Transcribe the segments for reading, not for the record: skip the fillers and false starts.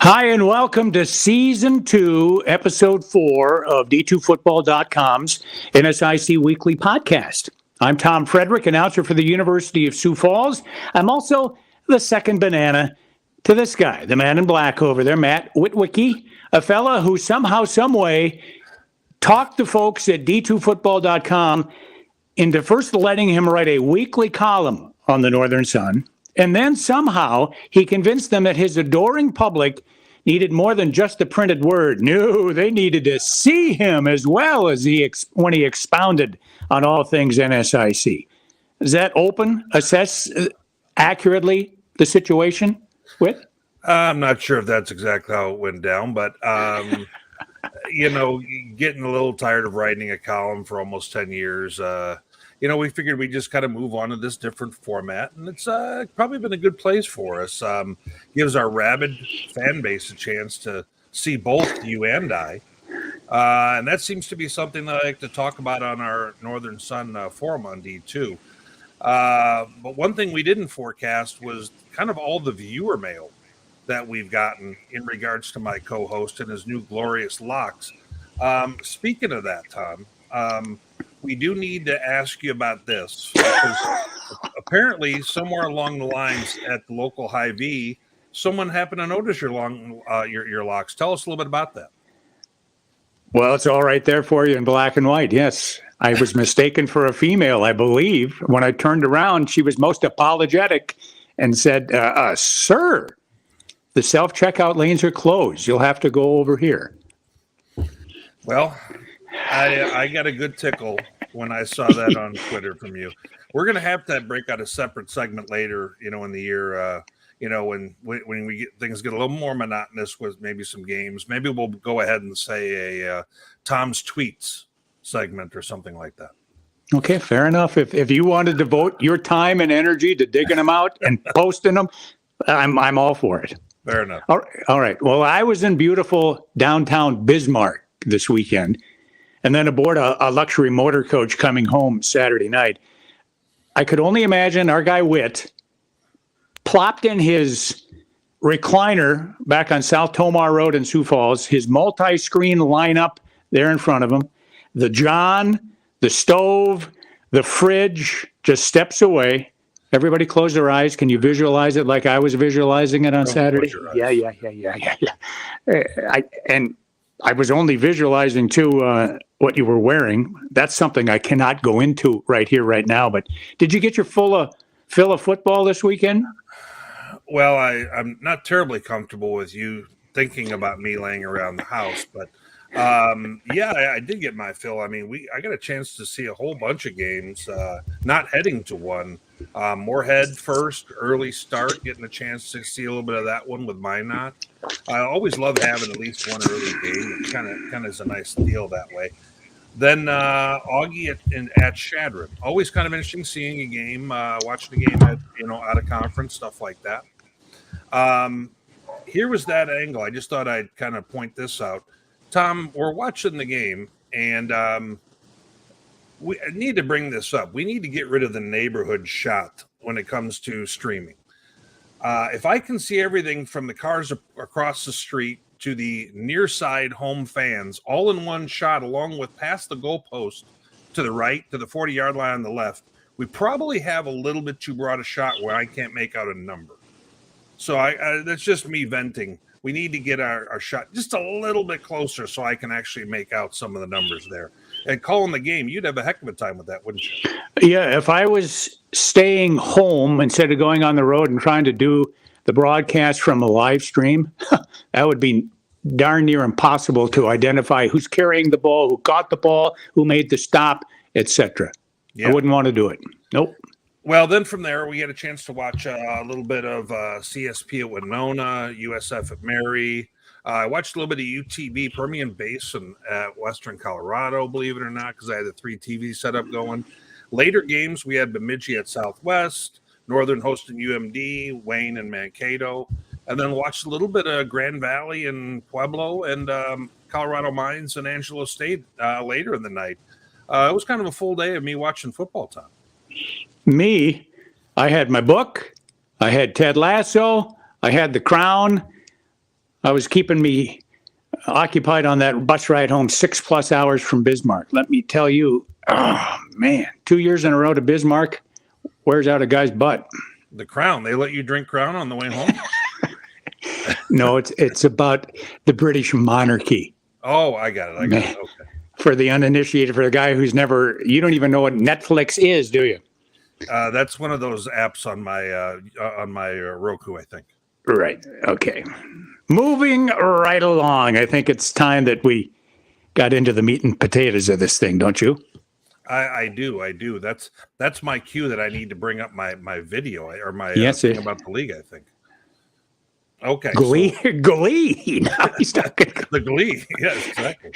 Hi, and welcome to Season 2, Episode 4 of D2Football.com's NSIC Weekly Podcast. I'm Tom Frederick, announcer for the University of Sioux Falls. I'm also the second banana to this guy, the man in black over there, Matt Witwicky, a fella who somehow, someway talked the folks at D2Football.com into first letting him write a weekly column on the Northern Sun. And then somehow he convinced them that his adoring public needed more than just the printed word. No, they needed to see him as well as when he expounded on all things NSIC. Does that assess accurately the situation with? I'm not sure if that's exactly how it went down, but, getting a little tired of writing a column for almost 10 years, we figured we'd just kind of move on to this different format, and it's probably been a good place for us. Gives our rabid fan base a chance to see both you and I, and that seems to be something that I like to talk about on our Northern Sun forum on D2. But one thing we didn't forecast was kind of all the viewer mail that we've gotten in regards to my co-host and his new glorious locks. Speaking of that, Tom, we do need to ask you about this, because apparently somewhere along the lines at the local Hy-Vee, someone happened to notice your locks. Tell us a little bit about that. Well, it's all right there for you in black and white. Yes, I was mistaken for a female, I believe. When I turned around, she was most apologetic and said, sir, the self-checkout lanes are closed. You'll have to go over here. Well, I got a good tickle when I saw that on Twitter from you. We're going to have to break out a separate segment later, in the year, when we get things get a little more monotonous with maybe some games. Maybe we'll go ahead and say a Tom's Tweets segment or something like that. Okay, fair enough. If you want to devote your time and energy to digging them out and posting them, I'm all for it. Fair enough. All right. Well, I was in beautiful downtown Bismarck this weekend, and then aboard a luxury motor coach coming home Saturday night. I could only imagine our guy Witt plopped in his recliner back on South Tomar Road in Sioux Falls, his multi-screen lineup there in front of him, the John, the stove, the fridge, just steps away. Everybody close their eyes. Can you visualize it like I was visualizing it on Saturday? Yeah. I was only visualizing, too, what you were wearing. That's something I cannot go into right here, right now. But did you get your fill of football this weekend? Well, I'm not terribly comfortable with you thinking about me laying around the house. But, I did get my fill. I mean, I got a chance to see a whole bunch of games, not heading to one. Moorhead first, early start, getting a chance to see a little bit of that one with Minot. I always love having at least one early game. It kind of is a nice deal that way. Then Augie at Shadron. Always kind of interesting seeing a game, watching a game at out of conference, stuff like that. Here was that angle. I just thought I'd kind of point this out. Tom, we're watching the game, and we need to bring this up. We need to get rid of the neighborhood shot when it comes to streaming. If I can see everything from the cars across the street to the near side home fans all in one shot, along with past the goalpost to the right, to the 40-yard line on the left, we probably have a little bit too broad a shot where I can't make out a number. So that's just me venting. We need to get our shot just a little bit closer so I can actually make out some of the numbers there. And calling the game, you'd have a heck of a time with that, wouldn't you? Yeah, if I was staying home instead of going on the road and trying to do the broadcast from a live stream, that would be darn near impossible to identify who's carrying the ball, who caught the ball, who made the stop, etc. Yeah. I wouldn't want to do it. Nope. Well, then from there, we had a chance to watch a little bit of CSP at Winona, USF at Mary. I watched a little bit of UTV, Permian Basin at Western Colorado, believe it or not, because I had the 3 TV setup going. Later games, we had Bemidji at Southwest, Northern hosting UMD, Wayne and Mankato, and then watched a little bit of Grand Valley and Pueblo and Colorado Mines and Angelo State later in the night. It was kind of a full day of me watching football, Tom. Me, I had my book, I had Ted Lasso, I had The Crown, I was keeping me occupied on that bus ride home 6+ hours from Bismarck. Let me tell you, oh man, 2 years in a row to Bismarck wears out a guy's butt. The Crown. They let you drink Crown on the way home? No, it's about the British monarchy. Oh, I got it. Okay. For the uninitiated, for the guy who's you don't even know what Netflix is, do you? That's one of those apps on my Roku, I think. Right. Okay. Moving right along. I think it's time that we got into the meat and potatoes of this thing, don't you? I do. That's my cue that I need to bring up my video or my thing about the league, I think. Okay. Glee. Now he's talking. The Glee. Yes, exactly.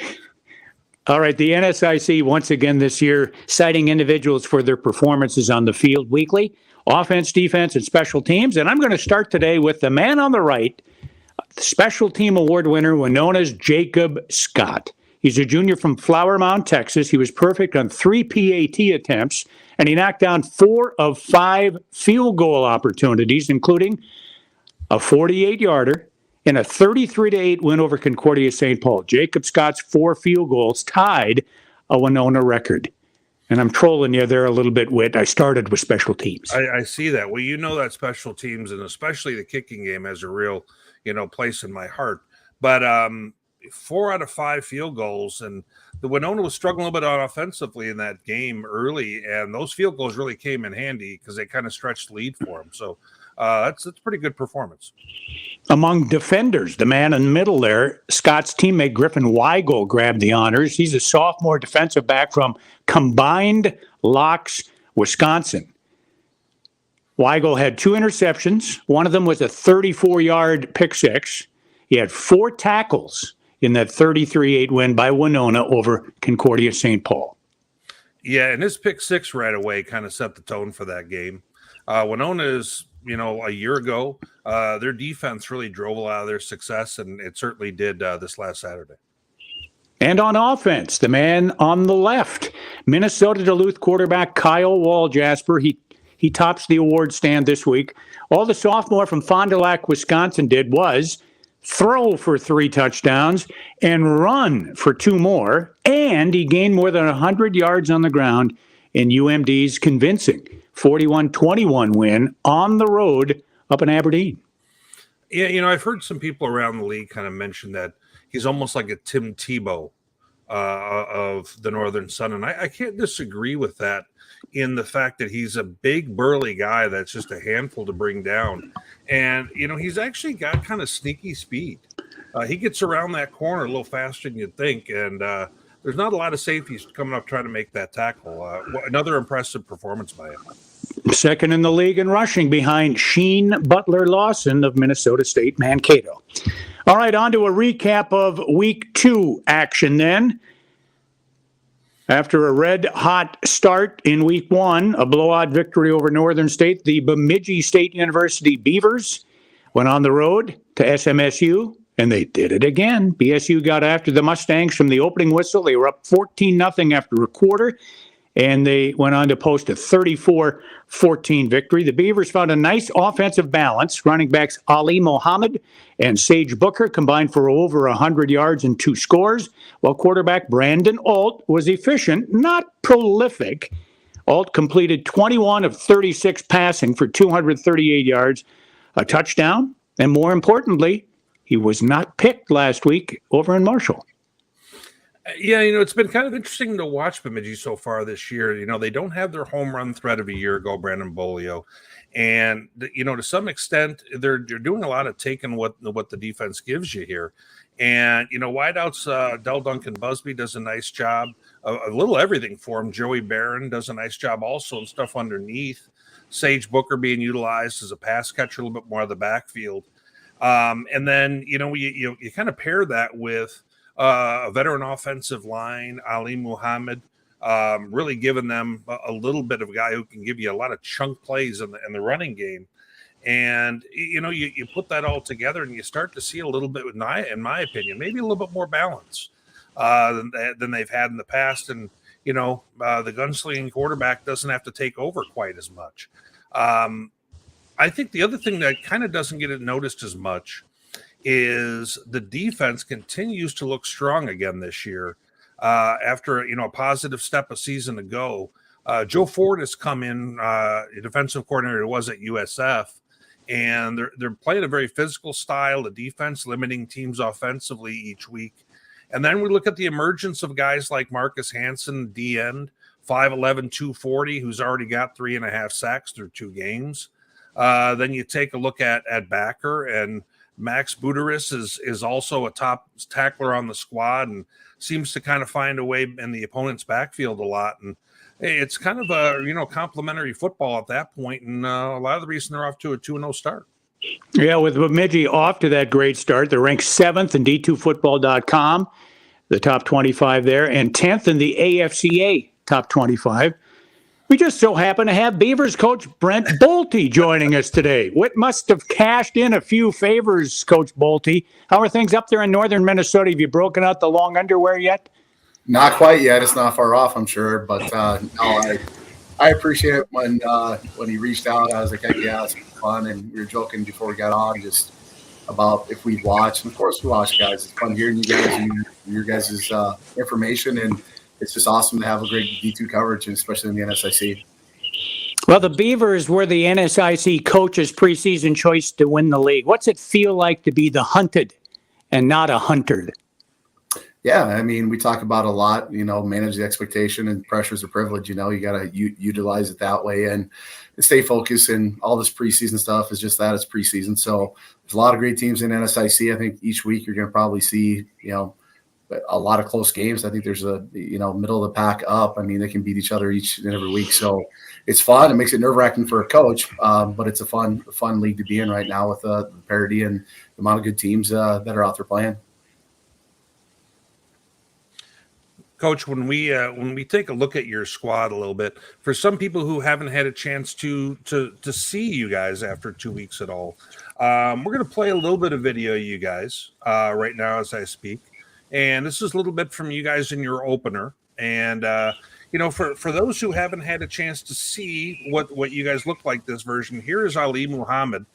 All right. The NSIC once again this year citing individuals for their performances on the field weekly, offense, defense, and special teams. And I'm going to start today with the man on the right, special team award winner known as Jacob Scott. He's a junior from Flower Mound, Texas. He was perfect on 3 PAT attempts, and he knocked down 4 of 5 field goal opportunities, including a 48-yarder in a 33-8 win over Concordia St. Paul. Jacob Scott's 4 field goals tied a Winona record. And I'm trolling you there a little bit, Whit. I started with special teams. I see that. Well, you know that special teams, and especially the kicking game, has a real, place in my heart. But 4 out of 5 field goals, and the Winona was struggling a little bit on offensively in that game early, and those field goals really came in handy because they kind of stretched the lead for them. So that's a pretty good performance. Among defenders, the man in the middle there, Scott's teammate Griffin Weigel grabbed the honors. He's a sophomore defensive back from Combined Locks, Wisconsin. Weigel had 2 interceptions. One of them was a 34-yard pick six. He had 4 tackles in that 33-8 win by Winona over Concordia St. Paul. Yeah, and his pick six right away kind of set the tone for that game. Winona is, a year ago, their defense really drove a lot of their success, and it certainly did this last Saturday. And on offense, the man on the left, Minnesota Duluth quarterback Kyle Walljasper. He tops the award stand this week. All the sophomore from Fond du Lac, Wisconsin did was throw for 3 touchdowns and run for 2 more. And he gained more than 100 yards on the ground in UMD's convincing 41-21 win on the road up in Aberdeen. Yeah, I've heard some people around the league kind of mention that he's almost like a Tim Tebow of the Northern Sun. And I can't disagree with that in the fact that he's a big, burly guy that's just a handful to bring down. And, he's actually got kind of sneaky speed. He gets around that corner a little faster than you'd think. And there's not a lot of safeties coming up trying to make that tackle. Another impressive performance by him. Second in the league in rushing behind Sheen Butler-Lawson of Minnesota State Mankato. All right, on to a recap of Week 2 action then. After a red-hot start in Week 1, a blowout victory over Northern State, the Bemidji State University Beavers went on the road to SMSU, and they did it again. BSU got after the Mustangs from the opening whistle. They were up 14-0 after a quarter, and they went on to post a 34-14 victory. The Beavers found a nice offensive balance. Running backs Ali Mohammed and Sage Booker combined for over 100 yards and 2 scores, while quarterback Brandon Alt was efficient, not prolific. Alt completed 21 of 36 passing for 238 yards, a touchdown, and more importantly, he was not picked last week over in Marshall. Yeah, it's been kind of interesting to watch Bemidji so far this year. They don't have their home run threat of a year ago, Brandon Bolio. And, to some extent, they're doing a lot of taking what the defense gives you here. And, wideouts, Del Duncan Busby does a nice job. A little everything for him. Joey Barron does a nice job also and stuff underneath. Sage Booker being utilized as a pass catcher, a little bit more of the backfield. And then, you kind of pair that with a veteran offensive line, Ali Muhammad, really giving them a little bit of a guy who can give you a lot of chunk plays in the running game. And, you put that all together and you start to see a little bit, in my opinion, maybe a little bit more balance than they've had in the past. And, the gunslinging quarterback doesn't have to take over quite as much. I think the other thing that kind of doesn't get noticed as much is the defense continues to look strong again this year. After a positive step a season ago, Joe Ford has come in, defensive coordinator was at USF, and they're playing a very physical style of defense, limiting teams offensively each week. And then we look at the emergence of guys like Marcus Hansen, D end, 5'11", 240, who's already got 3.5 sacks through 2 games. Then you take a look at backer, and Max Buderis is also a top tackler on the squad and seems to kind of find a way in the opponent's backfield a lot. And hey, it's kind of a complimentary football at that point, and a lot of the reason they're off to a 2-0 start. Yeah, with Bemidji off to that great start, they're ranked 7th in D2Football.com, the top 25 there, and 10th in the AFCA top 25. We just so happen to have Beavers coach Brent Bolte joining us today. Whit must have cashed in a few favors, Coach Bolte. How are things up there in northern Minnesota? Have you broken out the long underwear yet? Not quite yet. It's not far off, I'm sure. But no, I appreciate it when he reached out. I was like, hey, yeah, it's fun. And we were joking before we got on just about if we'd watch. And of course we watch, guys. It's fun hearing you guys and your guys' information. And it's just awesome to have a great D2 coverage, especially in the NSIC. Well, the Beavers were the NSIC coaches' preseason choice to win the league. What's it feel like to be the hunted and not a hunted? Yeah, I mean, we talk about a lot, manage the expectation, and pressures are privilege. You got to utilize it that way and stay focused. And all this preseason stuff is just that, it's preseason. So there's a lot of great teams in NSIC. I think each week you're going to probably see, a lot of close games. I think there's a, middle of the pack up. I mean, they can beat each other each and every week. So it's fun. It makes it nerve-wracking for a coach, but it's a fun league to be in right now with the parity and the amount of good teams that are out there playing. Coach, when we take a look at your squad a little bit, for some people who haven't had a chance to see you guys after 2 weeks at all, we're going to play a little bit of video, you guys, right now as I speak. And this is a little bit from you guys in your opener. And, for those who haven't had a chance to see what you guys look like this version, here is Ali Muhammad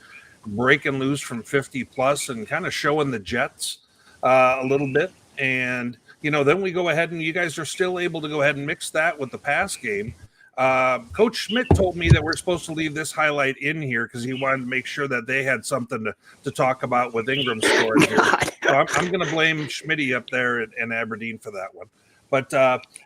breaking loose from 50 plus and kind of showing the Jets a little bit. And, then we go ahead and you guys are still able to go ahead and mix that with the pass game. Coach Schmidt told me that we're supposed to leave this highlight in here because he wanted to make sure that they had something to talk about with Ingram's story here. So I'm going to blame Schmitty up there in Aberdeen for that one. But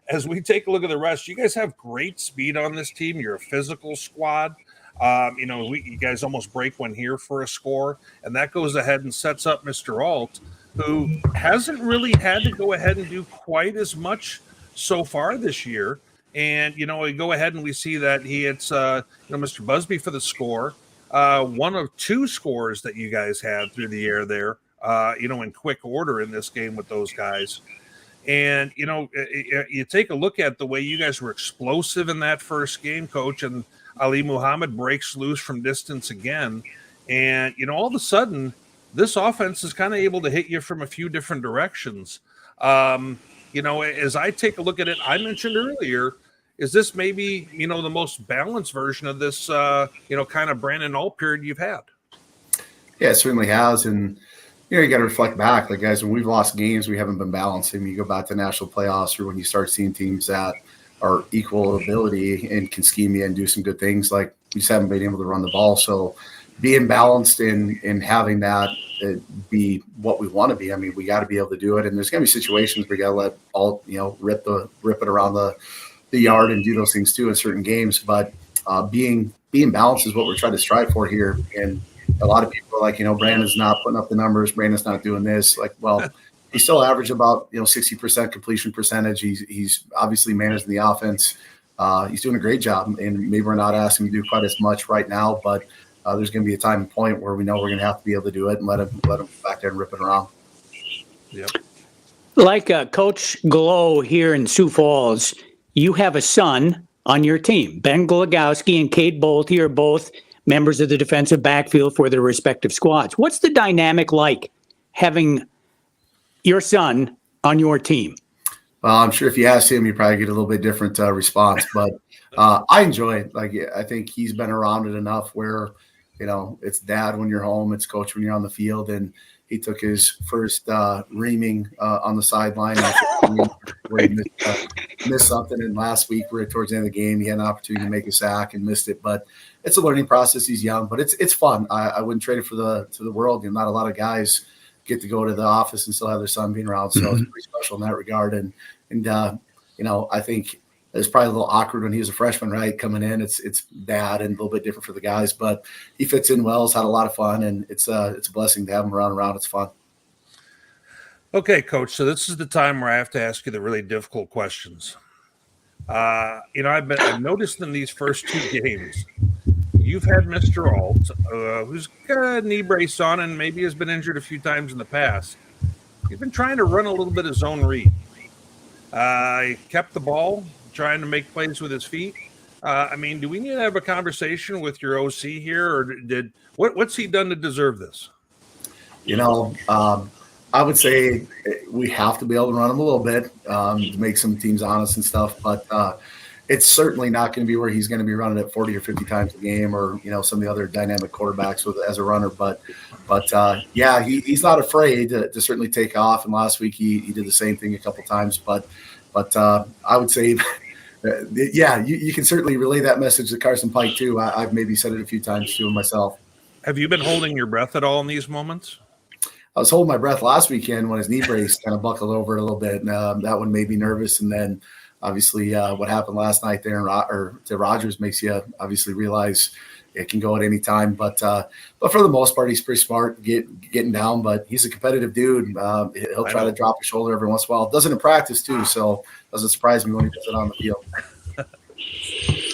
as we take a look at the rest, you guys have great speed on this team. You're a physical squad. You guys almost break one here for a score, and that goes ahead and sets up Mr. Alt, who hasn't really had to go ahead and do quite as much so far this year. And, we go ahead and we see that he hits, Mr. Busby for the score. One of 2 scores that you guys had through the air there, in quick order in this game with those guys. And, you take a look at the way you guys were explosive in that first game, Coach, and Ali Muhammad breaks loose from distance again. And, all of a sudden, this offense is kind of able to hit you from a few different directions. As I take a look at it, I mentioned earlier, is this maybe, the most balanced version of this, kind of Brandon Alt period you've had? Yeah, it certainly has. And, you got to reflect back. Like, guys, when we've lost games, we haven't been balanced. I mean, you go back to national playoffs or when you start seeing teams that are equal ability and can scheme you and do some good things, like we just haven't been able to run the ball. So being balanced and having that be what we want to be. I mean, we got to be able to do it. And there's going to be situations where you got to let all, rip it around the yard and do those things too in certain games. But being balanced is what we're trying to strive for here. And a lot of people are like, Brandon's not putting up the numbers. Brandon's not doing this. Like, well, he still averaged about, 60% completion percentage. He's obviously managing the offense. He's doing a great job. And maybe we're not asking him to do quite as much right now, but there's going to be a time and point where we know we're going to have to be able to do it and let him back there and rip it around. Yep. Like Coach Glow here in Sioux Falls, you have a son on your team. Ben Glagowski and Kate Bolte are both members of the defensive backfield for their respective squads. What's the dynamic like having your son on your team? Well, I'm sure if you ask him, you probably get a little bit different response. But I enjoy it. Like, I think he's been around it enough where it's dad when you're home, it's coach when you're on the field. And he took his first reaming on the sideline where he missed something. And last week, right towards the end of the game, he had an opportunity to make a sack and missed it. But it's a learning process. He's young, but it's fun. I wouldn't trade it for the world. Not a lot of guys get to go to the office and still have their son being around. So it's pretty special in that regard. And I think it's probably a little awkward when he was a freshman, right? Coming in, it's dad and a little bit different for the guys, but he fits in well. He's had a lot of fun, and it's a blessing to have him around. It's fun. Okay, Coach. So this is the time where I have to ask you the really difficult questions. I've noticed in these first two games, you've had Mr. Alt, who's got a knee brace on and maybe has been injured a few times in the past. He's been trying to run a little bit of zone read. He kept the ball, trying to make plays with his feet. Do we need to have a conversation with your OC here, or what's he done to deserve this? I would say we have to be able to run him a little bit to make some teams honest and stuff, but it's certainly not going to be where he's going to be running it 40 or 50 times a game, or some of the other dynamic quarterbacks as a runner. But he's not afraid to certainly take off. And last week he did the same thing a couple times. But I would say, you can certainly relay that message to Carson Pike too. I've maybe said it a few times to him myself. Have you been holding your breath at all in these moments? I was holding my breath last weekend when his knee brace kind of buckled over a little bit, and that one made me nervous. And then obviously what happened last night there to Rodgers makes you obviously realize it can go at any time. But for the most part, he's pretty smart getting down. But he's a competitive dude. He'll try to drop his shoulder every once in a while. Does it in practice too, so doesn't surprise me when he does it on the field.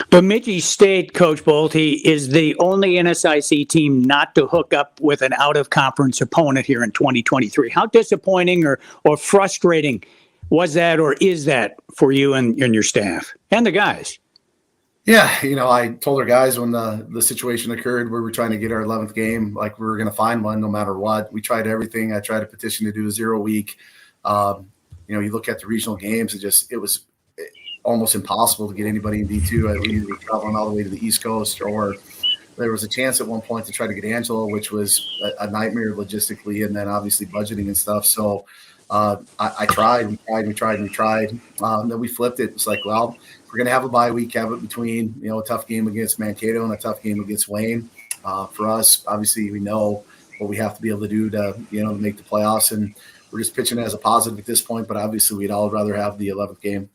Bemidji State, Coach Bolte, is the only NSIC team not to hook up with an out-of-conference opponent here in 2023. How disappointing or frustrating was that, or is that for you and your staff and the guys? Yeah, I told our guys when the situation occurred where we're trying to get our 11th game, like we were going to find one no matter what. We tried everything. I tried a petition to do a 0 week. You look at the regional games, it was almost impossible to get anybody in D2. We were traveling all the way to the East Coast, or there was a chance at one point to try to get Angelo, which was a nightmare logistically, and then obviously budgeting and stuff. So I tried. Then we flipped it. It's like, well, we're going to have a bye week, have it between, a tough game against Mankato and a tough game against Wayne. For us, obviously, we know what we have to be able to do to make the playoffs, and we're just pitching it as a positive at this point, but obviously we'd all rather have the 11th game.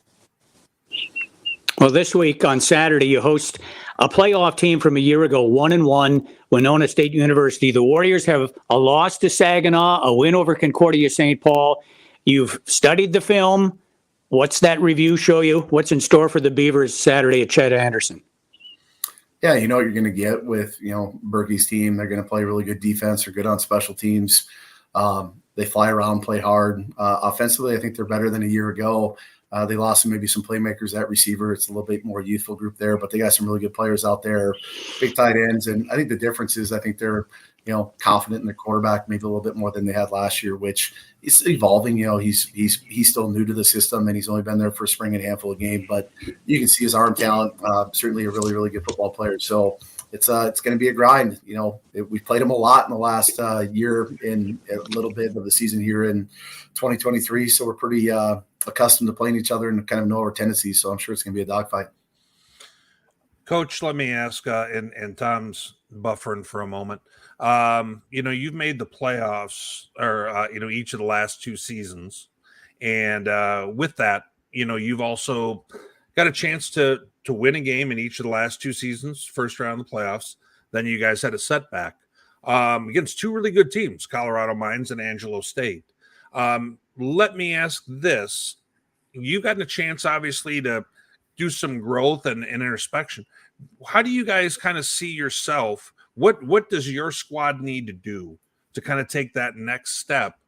Well, this week on Saturday, you host a playoff team from a year ago, 1-1, Winona State University. The Warriors have a loss to Saginaw, a win over Concordia St. Paul. You've studied the film. What's that review show you? What's in store for the Beavers Saturday at Chet Anderson? Yeah, you know what you're going to get with, Berkey's team. They're going to play really good defense. They're good on special teams. They fly around, play hard. Offensively, I think they're better than a year ago. They lost maybe some playmakers at receiver. It's a little bit more youthful group there, but they got some really good players out there, big tight ends. And I think the difference is I think they're, confident in their quarterback maybe a little bit more than they had last year, which is evolving. He's still new to the system, and he's only been there for a spring and a handful of games, but you can see his arm talent, certainly a really, really good football player. So it's going to be a grind. We played him a lot in the last year in a little bit of the season here in 2023. So we're pretty accustomed to playing each other and kind of know our tendencies. So I'm sure it's going to be a dogfight. Coach, let me ask, and Tom's buffering for a moment. You've made the playoffs or, each of the last two seasons. And with that, you've also got a chance to win a game in each of the last two seasons, first round of the playoffs. Then you guys had a setback against two really good teams, Colorado Mines and Angelo State. Let me ask this. You've gotten a chance, obviously, to do some growth and introspection. How do you guys kind of see yourself? What does your squad need to do to kind of take that next step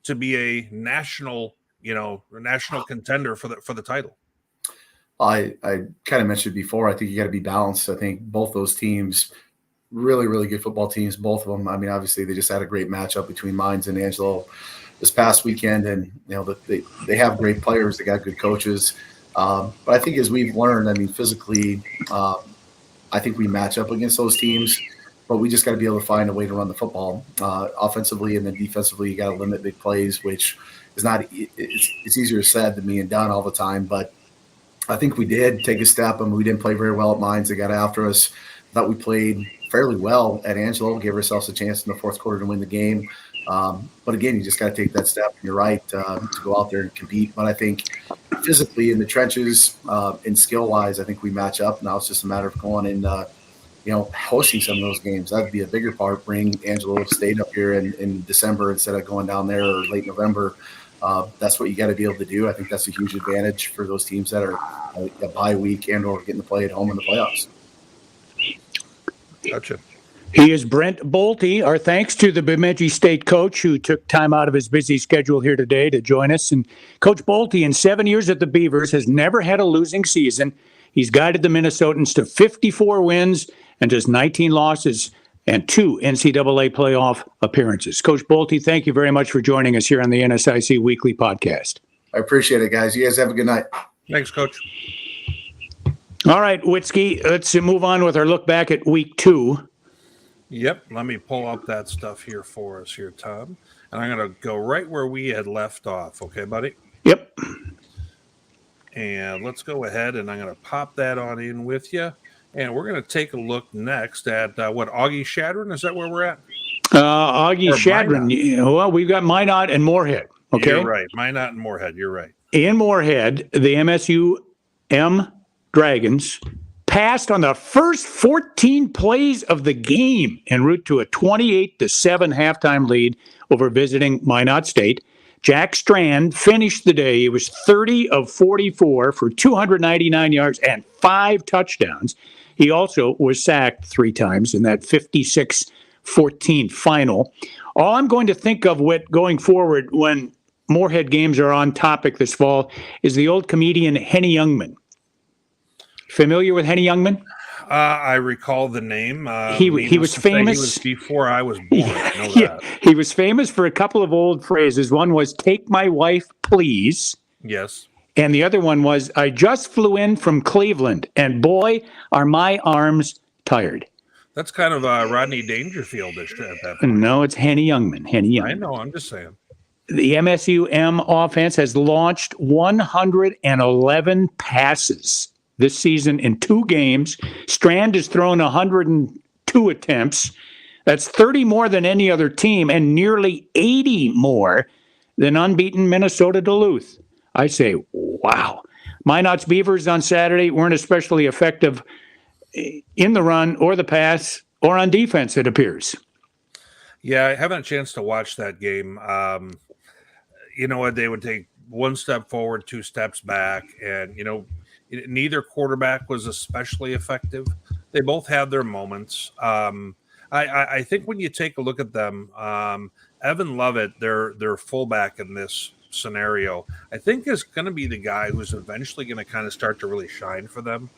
to be a national contender for the title? I kind of mentioned before, I think you got to be balanced. I think both those teams, really, really good football teams, both of them. I mean, obviously they just had a great matchup between Mines and Angelo this past weekend, and they have great players. They got good coaches. But I think as we've learned, physically, I think we match up against those teams. but we just got to be able to find a way to run the football offensively, and then defensively, you got to limit big plays, which is not. It's easier said than being done all the time, but I think we did take a step. We didn't play very well at Mines. They got after us. Thought we played fairly well at Angelo. Gave ourselves a chance in the fourth quarter to win the game. But again, you just got to take that step. You're right to go out there and compete. But I think physically in the trenches and skill-wise, I think we match up. Now it's just a matter of going and hosting some of those games. That'd be a bigger part. Bring Angelo State up here in December instead of going down there or late November. That's what you got to be able to do. I think that's a huge advantage for those teams that are a bye week and or getting to play at home in the playoffs. Gotcha. He is Brent Bolte. Our thanks to the Bemidji State coach who took time out of his busy schedule here today to join us. And Coach Bolte, in 7 years at the Beavers, has never had a losing season. He's guided the Minnesotans to 54 wins and just 19 losses and 2 NCAA playoff appearances. Coach Bolte, thank you very much for joining us here on the NSIC Weekly Podcast. I appreciate it, guys. You guys have a good night. Thanks, Coach. All right, Witzke, let's move on with our look back at week 2. Yep, let me pull up that stuff here for us here, Tom. And I'm going to go right where we had left off. Okay, buddy? Yep. And let's go ahead and I'm going to pop that on in with you. And we're going to take a look next at Augie Shadron? Is that where we're at? Augie Shadron. Well, we've got Minot and Moorhead. Okay. You're right. Minot and Moorhead. You're right. In Moorhead, the MSU Dragons passed on the first 14 plays of the game en route to a 28-7 halftime lead over visiting Minot State. Jack Strand finished the day. He was 30 of 44 for 299 yards and 5 touchdowns. He also was sacked 3 times in that 56-14 final. All I'm going to think of going forward when Moorhead games are on topic this fall is the old comedian Henny Youngman. Familiar with Henny Youngman? I recall the name. He was famous. He was before I was born. I know that. He was famous for a couple of old phrases. One was, "Take my wife, please." Yes. And the other one was, "I just flew in from Cleveland, and boy, are my arms tired." That's kind of Rodney Dangerfield-ish at that point. No, it's Henny Youngman. I know. I'm just saying. The MSU offense has launched 111 passes this season in 2 games. Strand has thrown 102 attempts. That's 30 more than any other team and nearly 80 more than unbeaten Minnesota Duluth. I say, wow. Minot's Beavers on Saturday weren't especially effective in the run or the pass or on defense, it appears. Yeah, I haven't had a chance to watch that game. You know what? They would take 1 step forward, 2 steps back, and, neither quarterback was especially effective. They both had their moments. I think when you take a look at them, Evan Lovett, their fullback in this scenario, I think is going to be the guy who's eventually going to kind of start to really shine for them.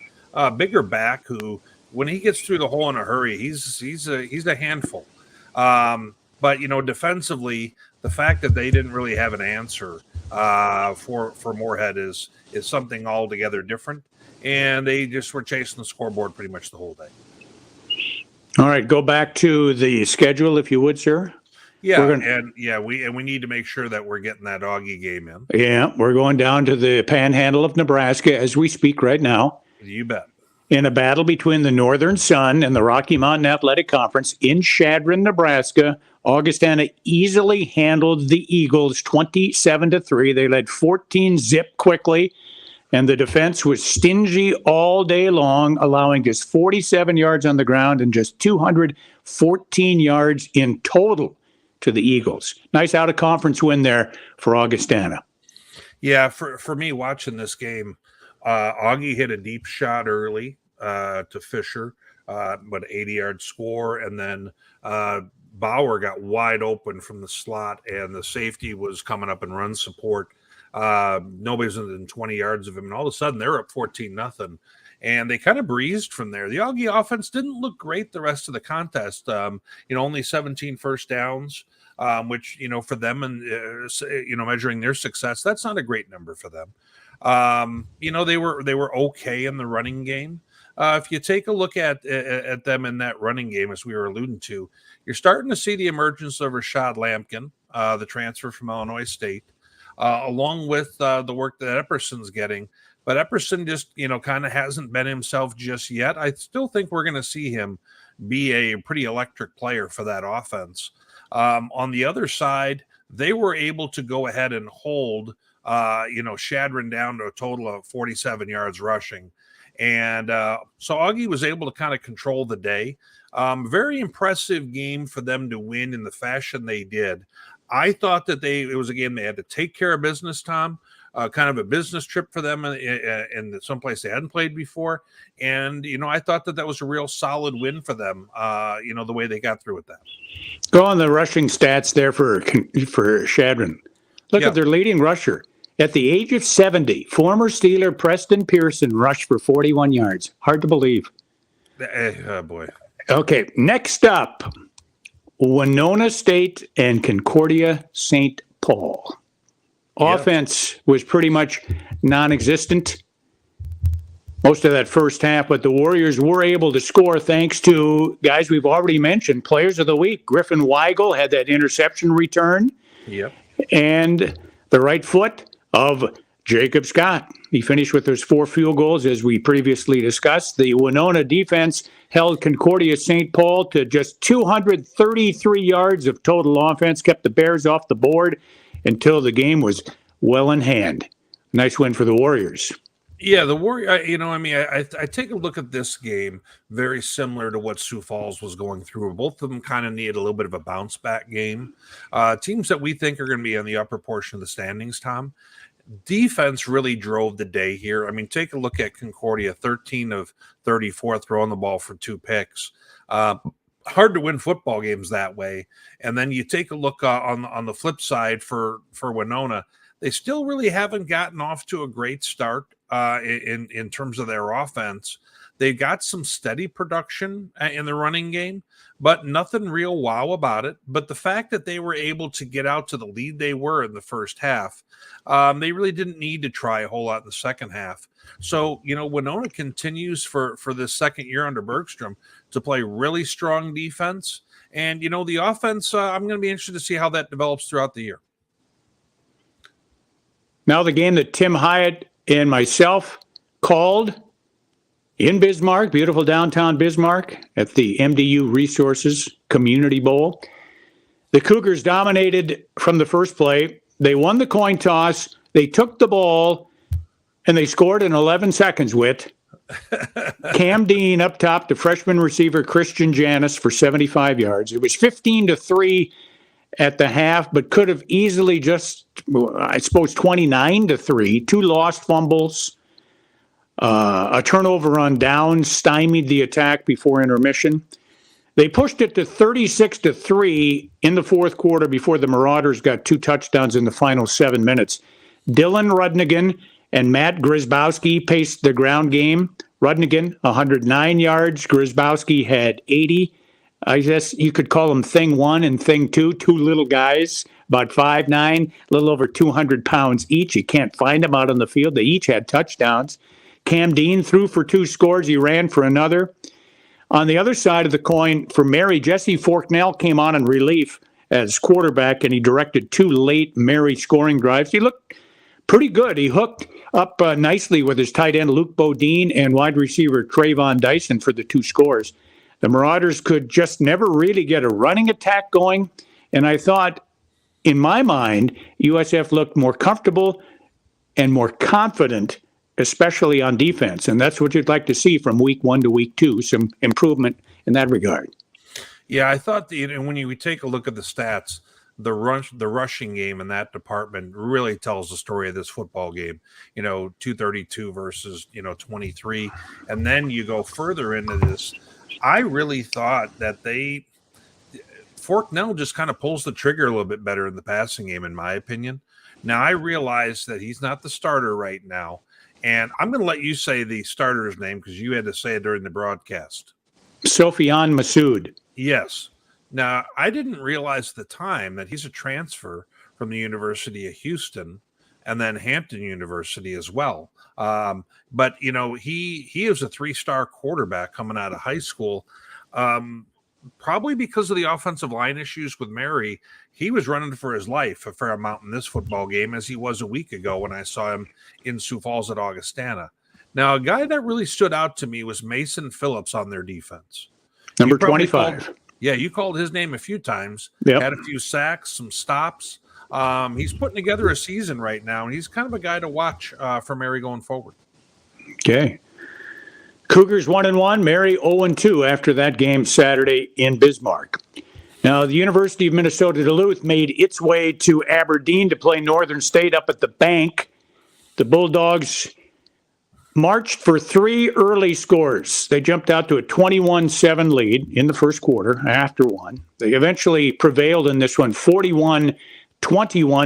Bigger back who, when he gets through the hole in a hurry, he's a handful. But defensively, the fact that they didn't really have an answer for Moorhead is something altogether different, and they just were chasing the scoreboard pretty much the whole day. All right, go back to the schedule, if you would, sir. Yeah, we need to make sure that we're getting that Augie game in. Yeah, we're going down to the Panhandle of Nebraska as we speak right now. You bet. In a battle between the Northern Sun and the Rocky Mountain Athletic Conference in Shadron, Nebraska, Augustana easily handled the Eagles 27-3. They led 14-zip quickly, and the defense was stingy all day long, allowing just 47 yards on the ground and just 214 yards in total to the Eagles. Nice out-of-conference win there for Augustana. Yeah, for me watching this game, Augie hit a deep shot early to Fisher, but 80-yard score, and then Bauer got wide open from the slot, and the safety was coming up and run support. Nobody's within 20 yards of him, and all of a sudden they're up 14-0, and they kind of breezed from there. The Augie offense didn't look great the rest of the contest. Only 17 first downs, which for them and measuring their success, that's not a great number for them. They were okay in the running game. if you take a look at them in that running game, as we were alluding to, you're starting to see the emergence of Rashad Lampkin, the transfer from Illinois State, along with the work that Epperson's getting. But Epperson just, kind of hasn't been himself just yet. I still think we're going to see him be a pretty electric player for that offense. On the other side, they were able to go ahead and hold, Shadron down to a total of 47 yards rushing. And so Augie was able to kind of control the day. Very impressive game for them to win in the fashion they did. I thought that it was a game they had to take care of business, Tom. Kind of a business trip for them in someplace they hadn't played before. And, I thought that was a real solid win for them, the way they got through with that. Go on the rushing stats there for Shadron. Look at their leading rusher. At the age of 70, former Steeler Preston Pearson rushed for 41 yards. Hard to believe. Oh, boy. Okay, next up, Winona State and Concordia St. Paul. Offense was pretty much non-existent most of that first half, but the Warriors were able to score thanks to guys we've already mentioned, players of the week. Griffin Weigel had that interception return. Yep. And the right foot of Jacob Scott. He finished with those 4 field goals, as we previously discussed. The Winona defense held Concordia St. Paul to just 233 yards of total offense, kept the Bears off the board until the game was well in hand. Nice win for the Warriors. Yeah, the Warrior. I take a look at this game very similar to what Sioux Falls was going through. Both of them kind of need a little bit of a bounce back game. Teams that we think are going to be on the upper portion of the standings, Tom. Defense really drove the day here. I mean, take a look at Concordia, 13 of 34 throwing the ball for 2 picks. Hard to win football games that way. And then you take a look on the flip side for Winona. They still really haven't gotten off to a great start in terms of their offense. They've got some steady production in the running game, but nothing real wow about it. But the fact that they were able to get out to the lead they were in the first half, they really didn't need to try a whole lot in the second half. So, Winona continues for this second year under Bergstrom to play really strong defense. And, the offense, I'm going to be interested to see how that develops throughout the year. Now the game that Tim Hyatt and myself called in Bismarck, beautiful downtown Bismarck, at the MDU Resources Community Bowl. The Cougars dominated from the first play. They won the coin toss. They took the ball, and they scored in 11 seconds with Cam Dean up top, the freshman receiver Christian Janis for 75 yards. It was 15-3 at the half, but could have easily just, I suppose, 29-3. 2 lost fumbles, a turnover on downs stymied the attack before intermission. They pushed it to 36-3 in the fourth quarter before the Marauders got 2 touchdowns in the final 7 minutes. Dylan Rudnigan and Matt Grzybowski paced the ground game. Rudnigan, 109 yards. Grzybowski had 80. I guess you could call them Thing 1 and Thing 2, 2 little guys, about 5'9", a little over 200 pounds each. You can't find them out on the field. They each had touchdowns. Cam Dean threw for 2 scores. He ran for another. On the other side of the coin, for Mary, Jesse Forknell came on in relief as quarterback, and he directed 2 late Mary scoring drives. He looked pretty good. He hooked up nicely with his tight end Luke Bodine and wide receiver Trayvon Dyson for the 2 scores. The Marauders could just never really get a running attack going, and I thought, in my mind, USF looked more comfortable and more confident, especially on defense, and that's what you'd like to see from week 1 to week 2, some improvement in that regard. Yeah, I thought when you take a look at the stats, the rushing game in that department really tells the story of this football game. 232 versus 23, and then you go further into this. I really thought that Forknell just kind of pulls the trigger a little bit better in the passing game, in my opinion. Now, I realize that he's not the starter right now, and I'm going to let you say the starter's name because you had to say it during the broadcast. Sofian Massoud. Yes. Now, I didn't realize at the time that he's a transfer from the University of Houston, and then Hampton University as well. But he is a 3-star quarterback coming out of high school. Probably because of the offensive line issues with Mary, he was running for his life a fair amount in this football game, as he was a week ago when I saw him in Sioux Falls at Augustana. Now, a guy that really stood out to me was Mason Phillips on their defense. Number 25. You called his name a few times. Yep. Had a few sacks, some stops. He's putting together a season right now, and he's kind of a guy to watch for Mary going forward. Okay. Cougars 1-1, Mary 0-2 after that game Saturday in Bismarck. Now, the University of Minnesota Duluth made its way to Aberdeen to play Northern State up at the bank. The Bulldogs marched for 3 early scores. They jumped out to a 21-7 lead in the first quarter after one. They eventually prevailed in this one, 41-21.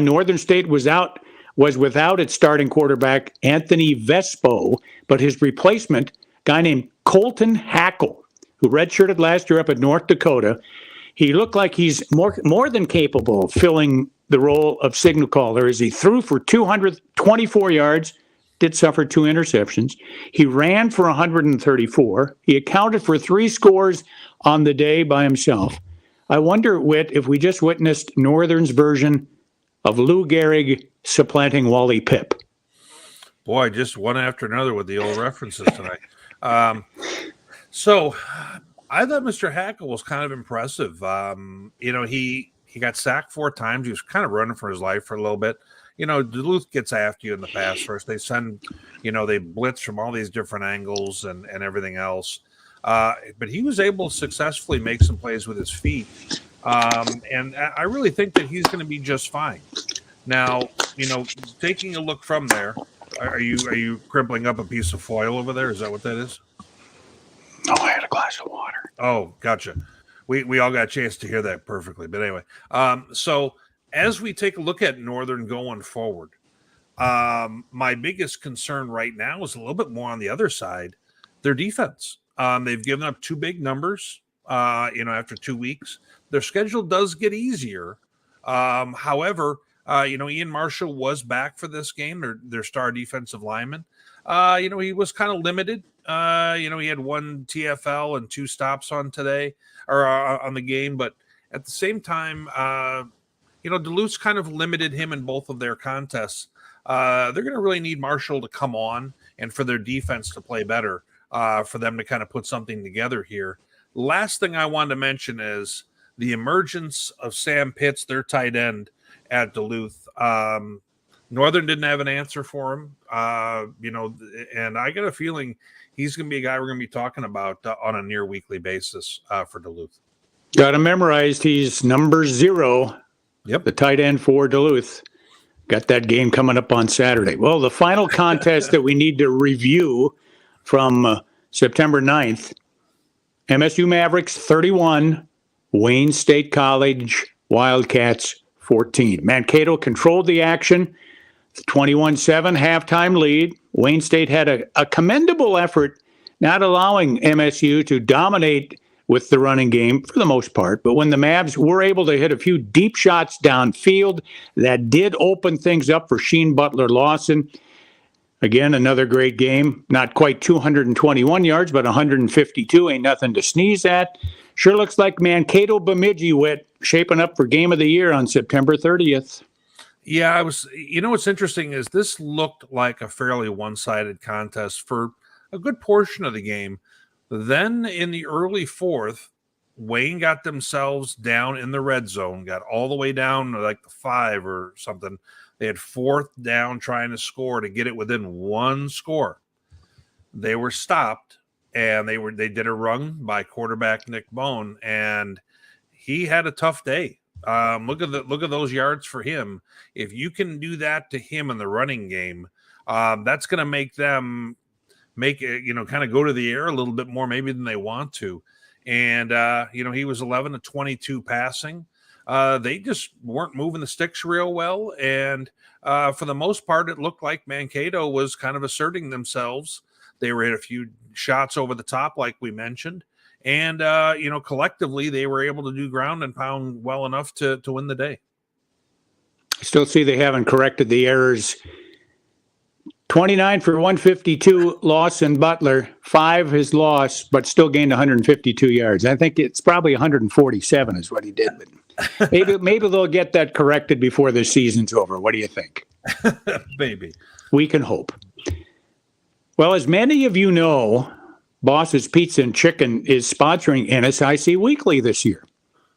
Northern State was without its starting quarterback, Anthony Vespo, but his replacement, a guy named Colton Hackle, who redshirted last year up at North Dakota. He looked like he's more than capable of filling the role of signal caller as he threw for 224 yards, did suffer 2 interceptions. He ran for 134. He accounted for 3 scores on the day by himself. I wonder, Whit, if we just witnessed Northern's version of Lou Gehrig supplanting Wally Pipp. Boy, just one after another with the old references tonight. So I thought Mr. Hackle was kind of impressive. He got sacked 4 times. He was kind of running for his life for a little bit. Duluth gets after you in the pass first. They send, they blitz from all these different angles and everything else. But he was able to successfully make some plays with his feet. And I really think that he's going to be just fine. Now, taking a look from there, are you crimpling up a piece of foil over there? Is that what that is? Oh, I had a glass of water. Oh, gotcha. We all got a chance to hear that perfectly. But anyway, so as we take a look at Northern going forward, my biggest concern right now is a little bit more on the other side, their defense. They've given up 2 big numbers, after 2 weeks. Their schedule does get easier. However, Ian Marshall was back for this game, their star defensive lineman. He was kind of limited. He had 1 TFL and 2 stops on today or on the game. But at the same time, Duluth's kind of limited him in both of their contests. They're going to really need Marshall to come on and for their defense to play better, for them to kind of put something together here. Last thing I wanted to mention is the emergence of Sam Pitts, their tight end at Duluth. Northern didn't have an answer for him, and I got a feeling he's going to be a guy we're going to be talking about on a near weekly basis for Duluth. Got him memorized. He's number 0. Yep. The tight end for Duluth. Got that game coming up on Saturday. Well, the final contest that we need to review from September 9th, MSU Mavericks 31, Wayne State College Wildcats 14. Mankato controlled the action, 21-7 halftime lead. Wayne State had a commendable effort, not allowing MSU to dominate with the running game for the most part. But when the Mavs were able to hit a few deep shots downfield, that did open things up for Sheen Butler-Lawson. Again, another great game. Not quite 221 yards, but 152. Ain't nothing to sneeze at. Sure looks like Mankato Bemidji Whit shaping up for Game of the Year on September 30th. Yeah, what's interesting is this looked like a fairly one-sided contest for a good portion of the game. Then in the early 4th, Wayne got themselves down in the red zone, got all the way down to like the 5 or something. They had 4th down trying to score to get it within 1 score. They were stopped, and they did a run by quarterback Nick Bone, and he had a tough day. Look at those yards for him. If you can do that to him in the running game, that's going to make them kind of go to the air a little bit more maybe than they want to. And, he was 11 of 22 passing. They just weren't moving the sticks real well. And for the most part, it looked like Mankato was kind of asserting themselves. They were hit a few shots over the top, like we mentioned. And, collectively, they were able to do ground and pound well enough to win the day. Still see they haven't corrected the errors. 29 for 152 loss in Butler, 5 his loss, but still gained 152 yards. I think it's probably 147 is what he did. But maybe they'll get that corrected before the season's over. What do you think? Maybe. We can hope. Well, as many of you know, Boss's Pizza and Chicken is sponsoring NSIC Weekly this year.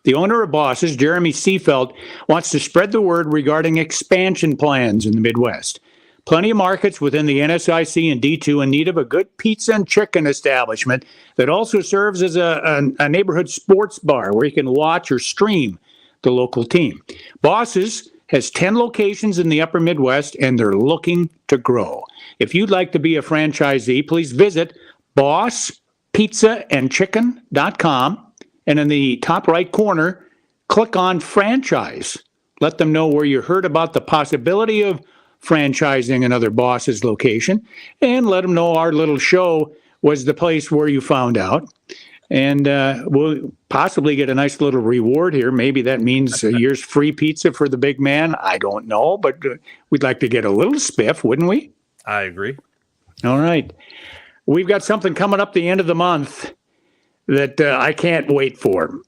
The owner of Boss's, Jeremy Seafelt, wants to spread the word regarding expansion plans in the Midwest. Plenty of markets within the NSIC and D2 in need of a good pizza and chicken establishment that also serves as a neighborhood sports bar where you can watch or stream the local team. Boss's has 10 locations in the upper Midwest, and they're looking to grow. If you'd like to be a franchisee, please visit bosspizzaandchicken.com, and in the top right corner, click on franchise. Let them know where you heard about the possibility of franchising another Boss's location, and let them know our little show was the place where you found out. And we'll possibly get a nice little reward here. Maybe that means a year's free pizza for the big man. I don't know, but we'd like to get a little spiff, wouldn't we? I agree. All right. We've got something coming up the end of the month that I can't wait for.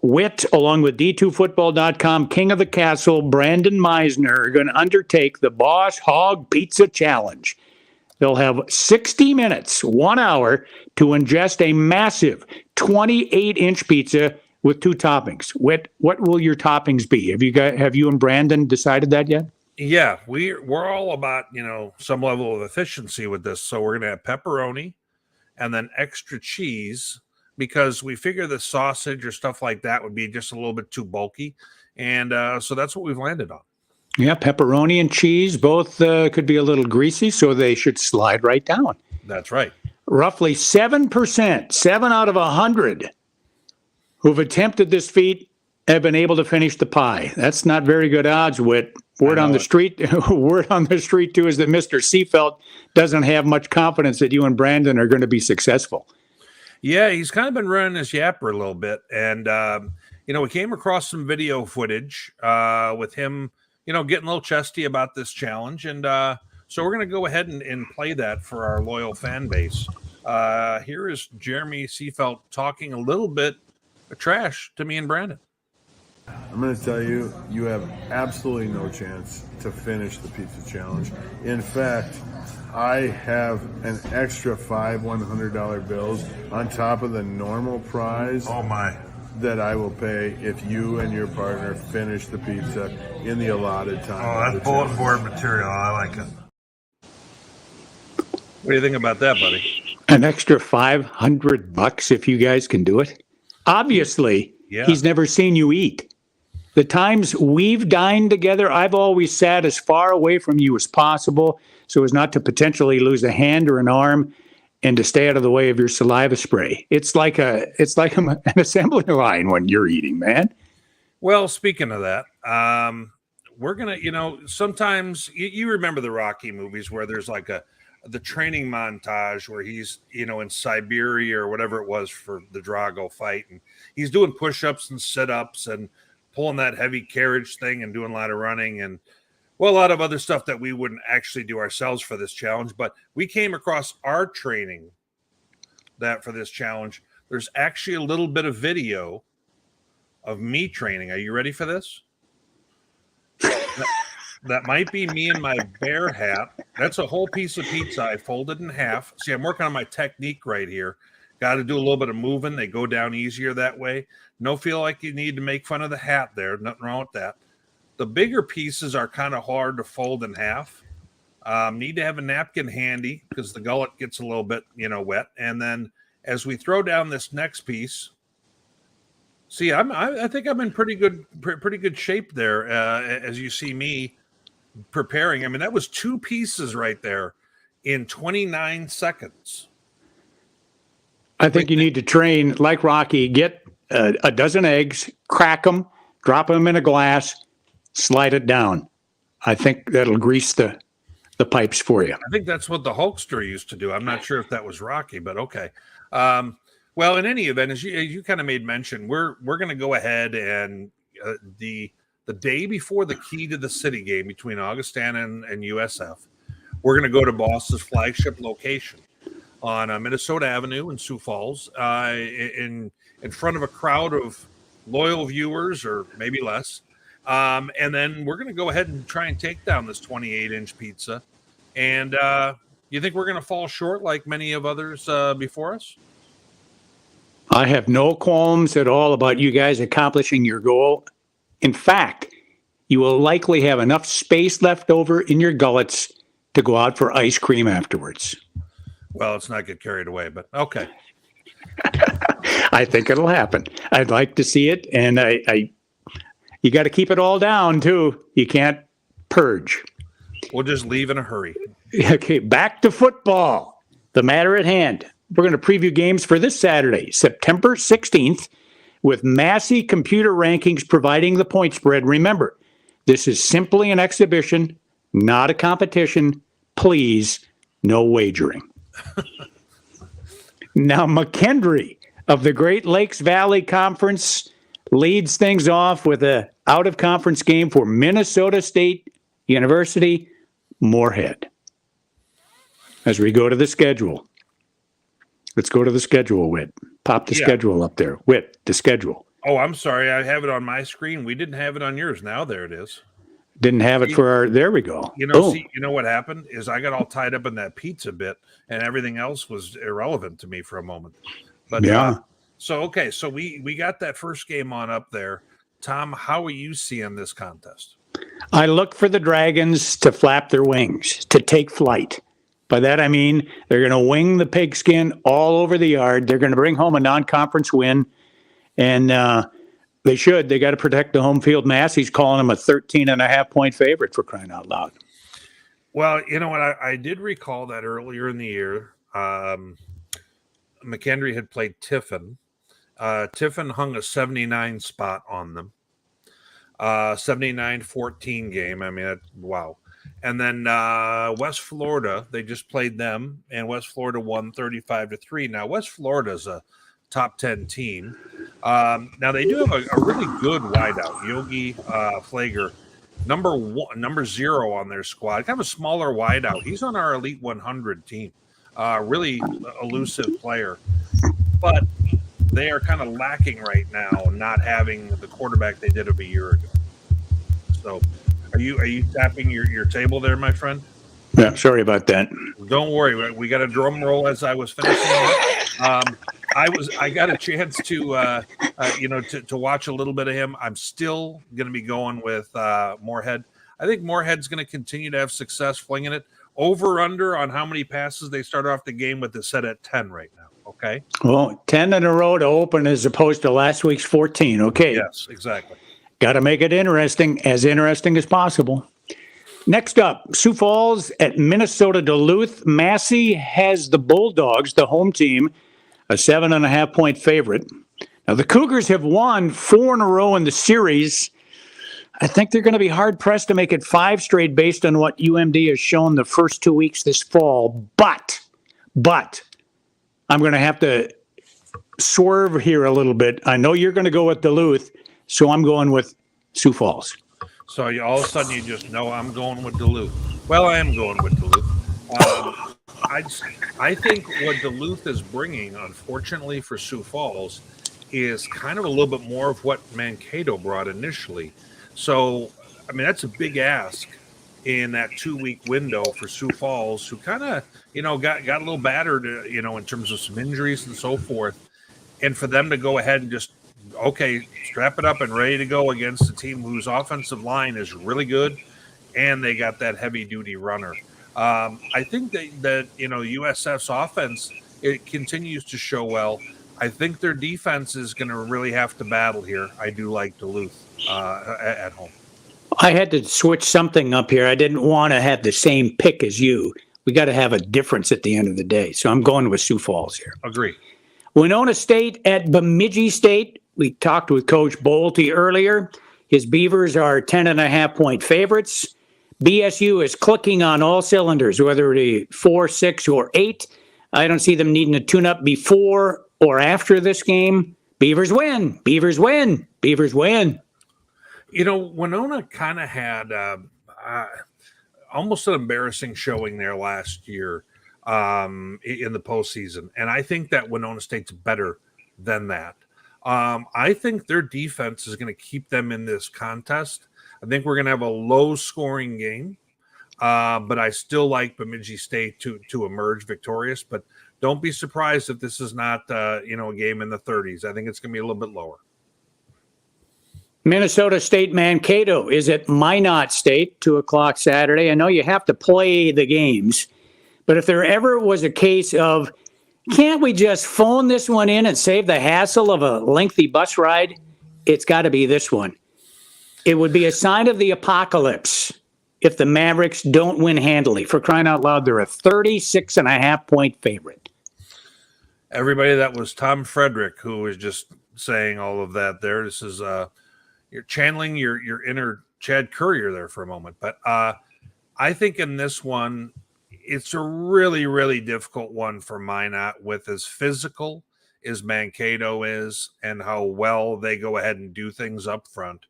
Witt, along with D2Football.com, King of the Castle, Brandon Meisner, are going to undertake the Boss Hog Pizza Challenge. They'll have 60 minutes, 1 hour, to ingest a massive 28-inch pizza with 2 toppings. Witt, what will your toppings be? Have you and Brandon decided that yet? Yeah, we're all about, some level of efficiency with this. So we're going to have pepperoni and then extra cheese, because we figure the sausage or stuff like that would be just a little bit too bulky. And so that's what we've landed on. Yeah, pepperoni and cheese, both could be a little greasy, so they should slide right down. That's right. Roughly 7%, 7 out of 100 who've attempted this feat have been able to finish the pie. That's not very good odds, Whit. Word on the street, too, is that Mr. Seafelt doesn't have much confidence that you and Brandon are going to be successful. Yeah, he's kind of been running his yapper a little bit. And, we came across some video footage with him, getting a little chesty about this challenge. And so we're going to go ahead and play that for our loyal fan base. Here is Jeremy Seafelt talking a little bit of trash to me and Brandon. I'm going to tell you, you have absolutely no chance to finish the pizza challenge. In fact, I have an extra 5 $100 bills on top of the normal prize. Oh, my. That I will pay if you and your partner finish the pizza in the allotted time. Oh, that's bulletin board material. I like it. What do you think about that, buddy? An extra $500 if you guys can do it. Obviously, He's never seen you eat. The times we've dined together, I've always sat as far away from you as possible so as not to potentially lose a hand or an arm and to stay out of the way of your saliva spray. It's like an assembly line when you're eating, man. Well, speaking of that, we're going to, sometimes you remember the Rocky movies where there's like the training montage where he's, in Siberia or whatever it was for the Drago fight. And he's doing push-ups and sit-ups and pulling that heavy carriage thing and doing a lot of running and, well, a lot of other stuff that we wouldn't actually do ourselves for this challenge. But we came across our training that for this challenge, there's actually a little bit of video of me training. Are you ready for this? That might be me in my bear hat. That's a whole piece of pizza I folded in half. See, I'm working on my technique right here. Got to do a little bit of moving. They go down easier that way. No feel like you need to make fun of the hat there. Nothing wrong with that. The bigger pieces are kind of hard to fold in half. Need to have a napkin handy because the gullet gets a little bit, wet. And then as we throw down this next piece, see, I think I'm in pretty good shape there. As you see me preparing. I mean, that was 2 pieces right there in 29 seconds. I think you need to train like Rocky. Get a dozen eggs, crack them, drop them in a glass, slide it down. I think that'll grease the pipes for you. I think that's what the Hulkster used to do. I'm not sure if that was Rocky, but okay. Well, in any event, as you kind of made mention, we're going to go ahead and the the day before the Key to the City game between Augustana and USF. We're going to go to Boss's flagship location on Minnesota Avenue in Sioux Falls, in front of a crowd of loyal viewers, or maybe less. And then we're going to go ahead and try and take down this 28-inch pizza. And you think we're going to fall short like many of others before us? I have no qualms at all about you guys accomplishing your goal. In fact, you will likely have enough space left over in your gullets to go out for ice cream afterwards. Well, let's not get carried away, but okay. I think it'll happen. I'd like to see it, and you got to keep it all down too. You can't purge. We'll just leave in a hurry. Okay, back to football. The matter at hand. We're going to preview games for this Saturday, September 16th, with Massey computer rankings providing the point spread. Remember, this is simply an exhibition, not a competition. Please, no wagering. Now, McKendree of the Great Lakes Valley Conference leads things off with an out-of-conference game for Minnesota State University, Moorhead. As we go to the schedule. Let's go to the schedule, Whit. Pop the schedule up there. Whit, the schedule. Oh, I'm sorry. I have it on my screen. We didn't have it on yours. Now there it is. Didn't have it for our, there we go. You know, you know what happened is I got all tied up in that pizza bit, and everything else was irrelevant to me for a moment. But yeah. So we got that first game on up there. Tom, how are you seeing this contest? I look for the Dragons to flap their wings, to take flight. By that I mean they're going to wing the pigskin all over the yard. They're going to bring home a non-conference win, and they should. They got to protect the home field. Massey's calling them a 13.5-point favorite, for crying out loud. Well, you know what? I did recall that earlier in the year, McKendree had played Tiffin. Tiffin hung a 79 spot on them. 79-14 game. I mean, wow. And then West Florida, they just played them, and West Florida won 35-3. Now, West Florida is a top 10 team. Now, they do have a really good wideout, Yogi Flager, number 0 on their squad. Kind of a smaller wideout. He's on our Elite 100 team. Really elusive player. But they are kind of lacking right now, not having the quarterback they did a year ago. So, are you tapping your table there, my friend? Yeah, sorry about that. Don't worry, we got a drum roll as I was finishing. I got a chance to to watch a little bit of him. I'm still going to be going with Moorhead. I think Moorhead's going to continue to have success flinging it. Over under on how many passes they start off the game with, is set at 10 right now. Okay. Well, 10 in a row to open as opposed to last week's 14. Okay. Yes, exactly. Got to make it interesting as possible. Next up, Sioux Falls at Minnesota Duluth. Massey has the Bulldogs, the home team, a 7.5-point favorite. Now, the Cougars have won 4 in a row in the series. I think they're going to be hard-pressed to make it 5 straight based on what UMD has shown the first 2 weeks this fall. But I'm going to have to swerve here a little bit. I know you're going to go with Duluth, so I'm going with Sioux Falls. So all of a sudden you just know I'm going with Duluth. Well, I am going with Duluth. I think what Duluth is bringing, unfortunately for Sioux Falls, is kind of a little bit more of what Mankato brought initially. So, I mean, that's a big ask in that 2-week window for Sioux Falls, who kind of, got a little battered, in terms of some injuries and so forth. And for them to go ahead and just, okay, strap it up and ready to go against a team whose offensive line is really good, and they got that heavy-duty runner. I think that USF's offense, it continues to show well. I think their defense is going to really have to battle here. I do like Duluth at home. I had to switch something up here. I didn't want to have the same pick as you. We got to have a difference at the end of the day. So I'm going with Sioux Falls here. Agree. Winona State at Bemidji State. We talked with Coach Bolte earlier. His Beavers are 10.5-point favorites. BSU is clicking on all cylinders, whether it be 4, 6, or 8. I don't see them needing to tune up before or after this game. Beavers win. Beavers win. Beavers win. Winona kind of had almost an embarrassing showing there last year in the postseason. And I think that Winona State's better than that. I think their defense is going to keep them in this contest. I think we're going to have a low-scoring game, but I still like Bemidji State to emerge victorious. But don't be surprised if this is not a game in the 30s. I think it's going to be a little bit lower. Minnesota State Mankato is at Minot State, 2:00 Saturday. I know you have to play the games, but if there ever was a case of, can't we just phone this one in and save the hassle of a lengthy bus ride? It's got to be this one. It would be a sign of the apocalypse if the Mavericks don't win handily. For crying out loud, they're a 36.5-point favorite. Everybody, that was Tom Frederick who was just saying all of that there. This is you're channeling your inner Chad Courier there for a moment. But I think in this one, it's a really, really difficult one for Minot with as physical as Mankato is and how well they go ahead and do things up front.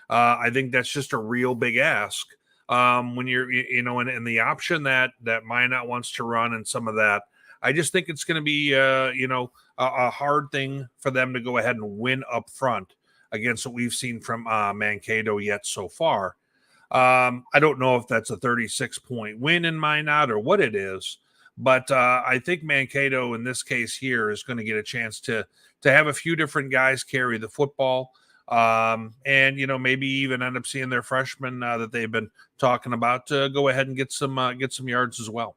I think that's just a real big ask when you're, and the option that Minot wants to run and some of that. I just think it's going to be, a hard thing for them to go ahead and win up front against what we've seen from Mankato yet so far. I don't know if that's a 36-point win in Minot or what it is, but I think Mankato in this case here is going to get a chance to have a few different guys carry the football, and maybe even end up seeing their freshmen that they've been talking about to go ahead and get some yards as well.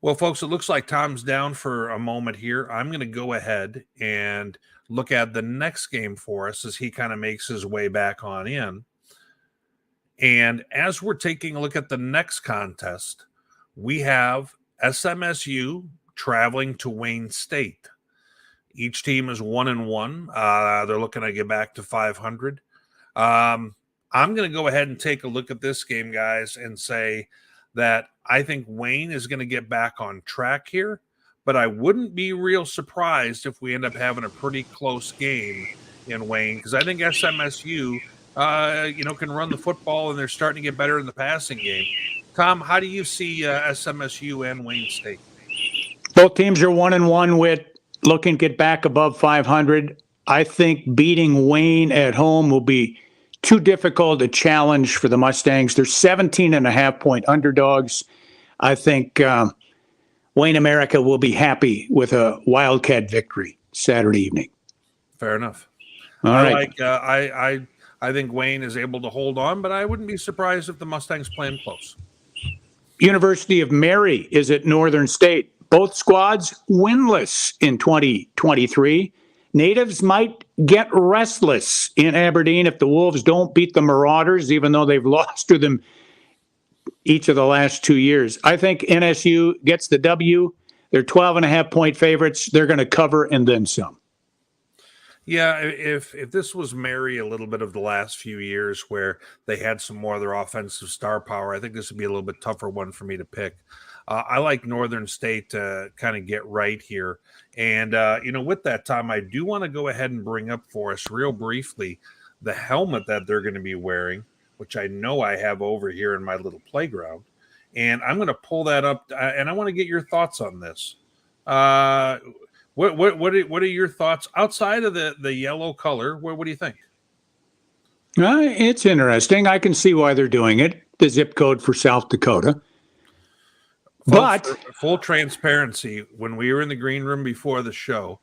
Well, folks, it looks like Tom's down for a moment here. I'm going to go ahead and look at the next game for us as he kind of makes his way back on in. And as we're taking a look at the next contest, we have SMSU traveling to Wayne State. Each team is 1-1. They're looking to get back to 500. I'm going to go ahead and take a look at this game, guys, and say that I think Wayne is going to get back on track here, but I wouldn't be real surprised if we end up having a pretty close game in Wayne, because I think SMSU, can run the football and they're starting to get better in the passing game. Tom, how do you see SMSU and Wayne State? Both teams are 1-1 with looking to get back above 500. I think beating Wayne at home will be too difficult a challenge for the Mustangs. They're 17.5-point underdogs. I think Wayne America will be happy with a Wildcat victory Saturday evening. Fair enough. All right. I think Wayne is able to hold on, but I wouldn't be surprised if the Mustangs play him close. University of Mary is at Northern State. Both squads winless in 2023. Natives might get restless in Aberdeen if the Wolves don't beat the Marauders, even though they've lost to them each of the last 2 years. I think NSU gets the W. They're 12.5-point favorites. They're going to cover and then some. Yeah, if this was Mary a little bit of the last few years where they had some more of their offensive star power, I think this would be a little bit tougher one for me to pick. I like Northern State to kind of get right here. And, with that, Tom, I do want to go ahead and bring up for us real briefly the helmet that they're going to be wearing, which I know I have over here in my little playground. And I'm going to pull that up, and I want to get your thoughts on this. What are your thoughts outside of the yellow color? What do you think? It's interesting. I can see why they're doing it. The zip code for South Dakota. But full transparency, when we were in the green room before the show,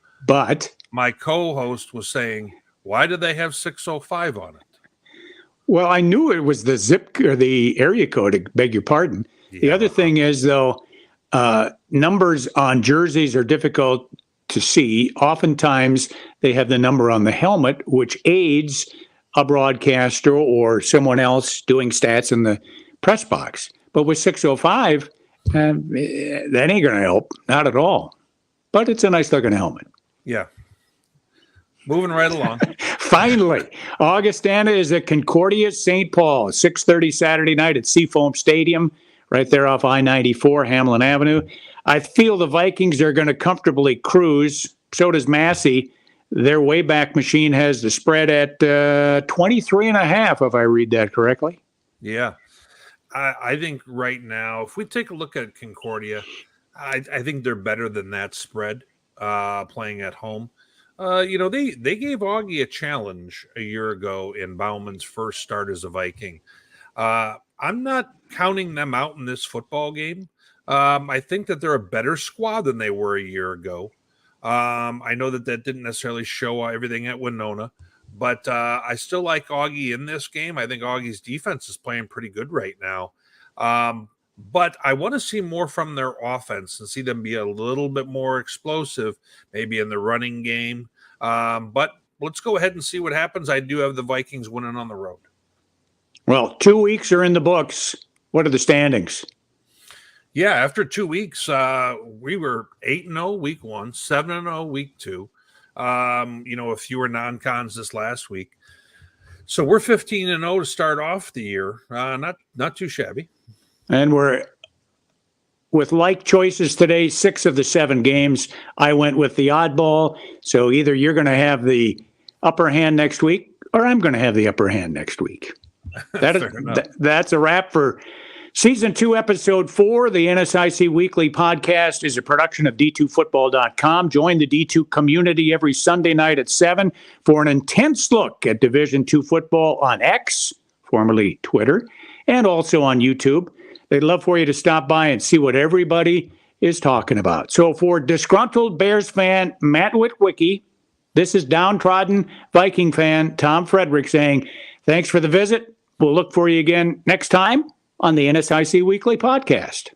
my co-host was saying, why do they have 605 on it? Well, I knew it was the zip or the area code, I beg your pardon. Yeah. The other thing is, though, numbers on jerseys are difficult to see. Oftentimes, they have the number on the helmet, which aids a broadcaster or someone else doing stats in the press box. But with 605, that ain't going to help. Not at all. But it's a nice-looking helmet. Yeah. Moving right along. Finally, Augustana is at Concordia St. Paul, 6:30 Saturday night at Seafoam Stadium, right there off I-94, Hamlin Avenue. I feel the Vikings are going to comfortably cruise. So does Massey. Their Wayback Machine has the spread at 23.5, if I read that correctly. Yeah. I think right now, if we take a look at Concordia, I think they're better than that spread playing at home. They gave Augie a challenge a year ago in Bauman's first start as a Viking. I'm not counting them out in this football game. I think that they're a better squad than they were a year ago. I know that didn't necessarily show everything at Winona, but I still like Augie in this game. I think Augie's defense is playing pretty good right now. But I want to see more from their offense and see them be a little bit more explosive, maybe in the running game. But let's go ahead and see what happens. I do have the Vikings winning on the road. Well, 2 weeks are in the books. What are the standings? Yeah, after 2 weeks, we were 8-0 week 1, 7-0 week 2. A fewer non-cons this last week. So we're 15-0 to start off the year. Not too shabby. And we're with like choices today, 6 of the 7 games. I went with the oddball. So either you're going to have the upper hand next week or I'm going to have the upper hand next week. That's a wrap for Season 2, Episode 4. The NSIC Weekly Podcast is a production of D2Football.com. Join the D2 community every Sunday night at 7 for an intense look at Division II football on X, formerly Twitter, and also on YouTube. They'd love for you to stop by and see what everybody is talking about. So for disgruntled Bears fan Matt Witwicky, this is downtrodden Viking fan Tom Frederick saying, thanks for the visit. We'll look for you again next time on the NSIC Weekly Podcast.